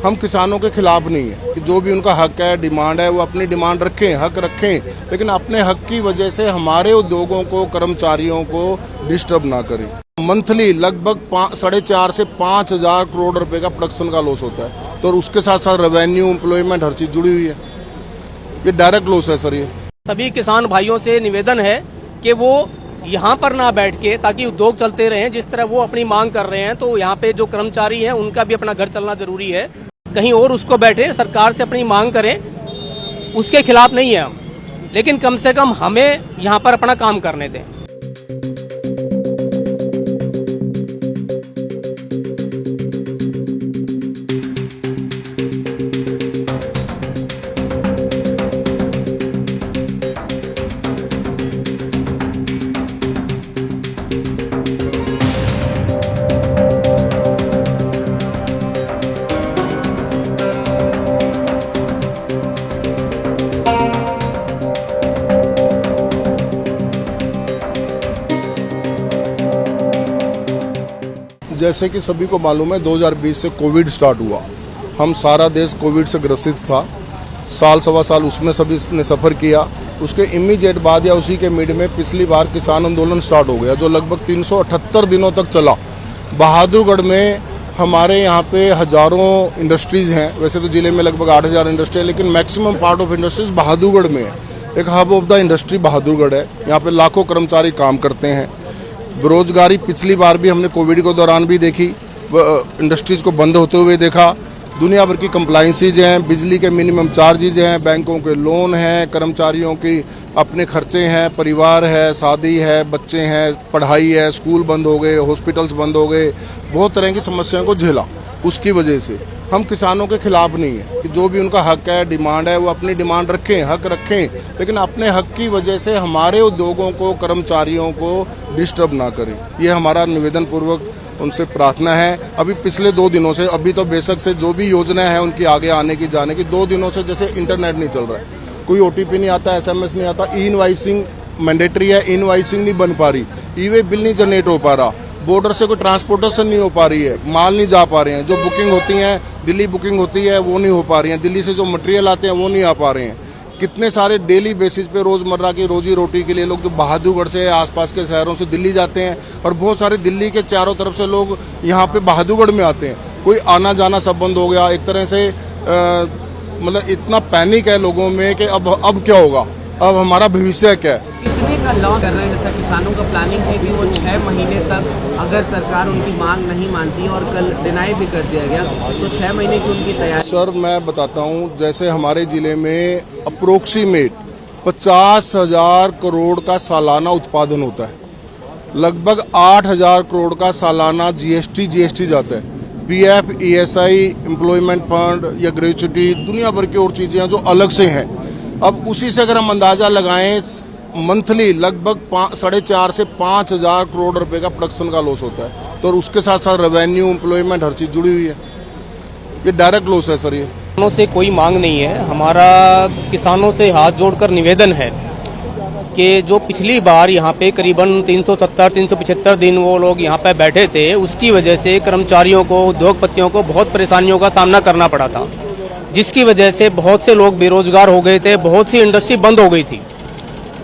हम किसानों के खिलाफ नहीं है कि जो भी उनका हक है, डिमांड है, वो अपनी डिमांड रखें, हक रखें, लेकिन अपने हक की वजह से हमारे उद्योगों को, कर्मचारियों को डिस्टर्ब ना करें। मंथली लगभग 4.5 से 5 हजार करोड़ रुपए का प्रोडक्शन का लॉस होता है, तो उसके साथ साथ रेवेन्यू, एम्प्लॉयमेंट, हर चीज जुड़ी हुई है। ये डायरेक्ट लॉस है सर। ये सभी किसान भाइयों से निवेदन है कि वो यहाँ पर ना बैठ के, ताकि उद्योग चलते रहें जिस तरह वो अपनी मांग कर रहे हैं, तो यहाँ पे जो कर्मचारी हैं उनका भी अपना घर चलना जरूरी है। कहीं और उसको बैठे सरकार से अपनी मांग करें, उसके खिलाफ नहीं है हम, लेकिन कम से कम हमें यहाँ पर अपना काम करने दें। जैसे कि सभी को मालूम है, 2020 से कोविड स्टार्ट हुआ। हम सारा देश कोविड से ग्रसित था। साल सवा साल उसमें सभी ने सफ़र किया। उसके इमीडिएट बाद या उसी के मिड में पिछली बार किसान आंदोलन स्टार्ट हो गया, जो लगभग 378 दिनों तक चला। बहादुरगढ़ में हमारे यहाँ पे हजारों इंडस्ट्रीज हैं। वैसे तो जिले में लगभग 8,000 इंडस्ट्री है, लेकिन maximum part of industries Bahadurgarh में है। एक hub of the industry Bahadurgarh है। यहाँ पे लाखों कर्मचारी काम करते हैं। बेरोजगारी पिछली बार भी हमने कोविड के दौरान भी देखी, इंडस्ट्रीज को बंद होते हुए देखा। दुनिया भर की कंप्लाइंसीज हैं, बिजली के मिनिमम चार्जेज हैं, बैंकों के लोन हैं, कर्मचारियों की अपने खर्चे हैं, परिवार है, शादी है, बच्चे हैं, पढ़ाई है, स्कूल बंद हो गए, हॉस्पिटल्स बंद हो गए, बहुत तरह की समस्याओं को झेला। उसकी वजह से हम किसानों के खिलाफ नहीं है कि जो भी उनका हक है, डिमांड है, वो अपनी डिमांड रखें, हक रखें, लेकिन अपने हक की वजह से हमारे उद्योगों को, कर्मचारियों को डिस्टर्ब ना करें। ये हमारा निवेदन पूर्वक उनसे प्रार्थना है। अभी पिछले 2 दिनों से, अभी तो बेशक से जो भी योजना है उनकी आगे आने की, जाने की, 2 दिनों से जैसे इंटरनेट नहीं चल रहा है, कोई OTP नहीं आता, SMS नहीं आता, ई-इनवाइसिंग मैंडेटरी है, इनवाइसिंग नहीं बन पा रही, ई-वे बिल नहीं जनरेट हो पा रहा, बॉर्डर से कोई ट्रांसपोर्टेशन नहीं हो पा रही है, माल नहीं जा पा रहे हैं, जो बुकिंग होती है, दिल्ली बुकिंग होती है, वो नहीं हो पा रही है, दिल्ली से जो मटेरियल आते हैं वो नहीं आ पा रहे हैं। कितने सारे डेली बेसिस पे रोजमर्रा की रोजी रोटी के लिए लोग जो बहादुरगढ़ से, आसपास के शहरों से दिल्ली जाते हैं, और बहुत सारे दिल्ली के चारों तरफ से लोग यहाँ पे बहादुरगढ़ में आते हैं। कोई आना जाना सब बंद हो गया। एक तरह से मतलब इतना पैनिक है लोगों में कि अब क्या होगा, अब हमारा भविष्य क्या है। कितने का लॉस कर रहे हैं? जैसा किसानों का प्लानिंग है कि वो 6 महीने तक, अगर सरकार उनकी मांग नहीं मानती और कल डिनाई भी कर दिया गया, तो 6 महीने की उनकी तैयारी। सर मैं बताता हूँ, जैसे हमारे जिले में अप्रोक्सीमेट 50,000 करोड़ का सालाना उत्पादन होता है। लगभग 8,000 करोड़ का सालाना GST जाता है। PF, ESI, एम्प्लॉयमेंट फंड या ग्रेच्युटी, दुनिया भर की और चीजें जो अलग से हैं। अब उसी से अगर हम अंदाजा लगाएं, मंथली लगभग 4.5 से 5 हजार करोड़ रुपए का प्रोडक्शन का लॉस होता है, तो उसके साथ साथ रेवेन्यू, एम्प्लॉयमेंट, हर चीज जुड़ी हुई है। ये डायरेक्ट लॉस है सर। ये किसानों से कोई मांग नहीं है। हमारा किसानों से हाथ जोड़कर निवेदन है कि जो पिछली बार यहाँ पे करीबन 370-375 दिन वो लोग यहाँ पे बैठे थे, उसकी वजह से कर्मचारियों को, उद्योगपतियों को बहुत परेशानियों का सामना करना पड़ा था, जिसकी वजह से बहुत से लोग बेरोजगार हो गए थे, बहुत सी इंडस्ट्री बंद हो गई थी।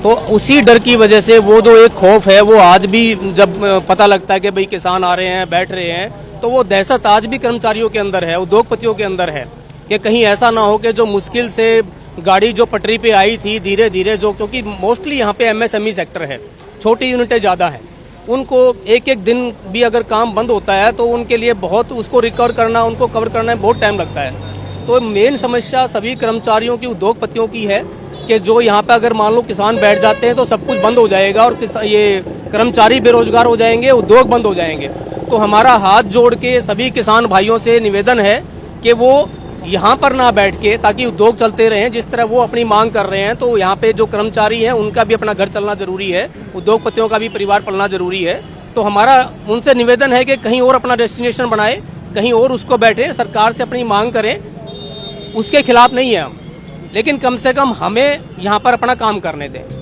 तो उसी डर की वजह से वो जो एक खौफ है, वो आज भी जब पता लगता है कि भाई किसान आ रहे हैं, बैठ रहे हैं, तो वो दहशत आज भी कर्मचारियों के अंदर है, उद्योगपतियों के अंदर है कि कहीं ऐसा ना हो कि जो मुश्किल से गाड़ी जो पटरी पे आई थी, धीरे धीरे जो, क्योंकि मोस्टली यहाँ पे MSME सेक्टर है, छोटी यूनिटें ज्यादा है, उनको एक दिन भी अगर काम बंद होता है तो उनके लिए बहुत, उसको रिकवर करना, उनको कवर करना में बहुत टाइम लगता है। तो मेन समस्या सभी कर्मचारियों की, उद्योगपतियों की है कि जो यहाँ पे अगर मान लो किसान बैठ जाते हैं तो सब कुछ बंद हो जाएगा और ये कर्मचारी बेरोजगार हो जाएंगे, उद्योग बंद हो जाएंगे। तो हमारा हाथ जोड़ के सभी किसान भाइयों से निवेदन है कि वो यहाँ पर ना बैठ के, ताकि उद्योग चलते रहें जिस तरह वो अपनी मांग कर रहे हैं, तो यहाँ पे जो कर्मचारी हैं उनका भी अपना घर चलना जरूरी है, उद्योगपतियों का भी परिवार पलना जरूरी है। तो हमारा उनसे निवेदन है कि कहीं और अपना डेस्टिनेशन बनाए, कहीं और उसको बैठे, सरकार से अपनी मांग करें, उसके खिलाफ नहीं है हम, लेकिन कम से कम हमें यहाँ पर अपना काम करने दें।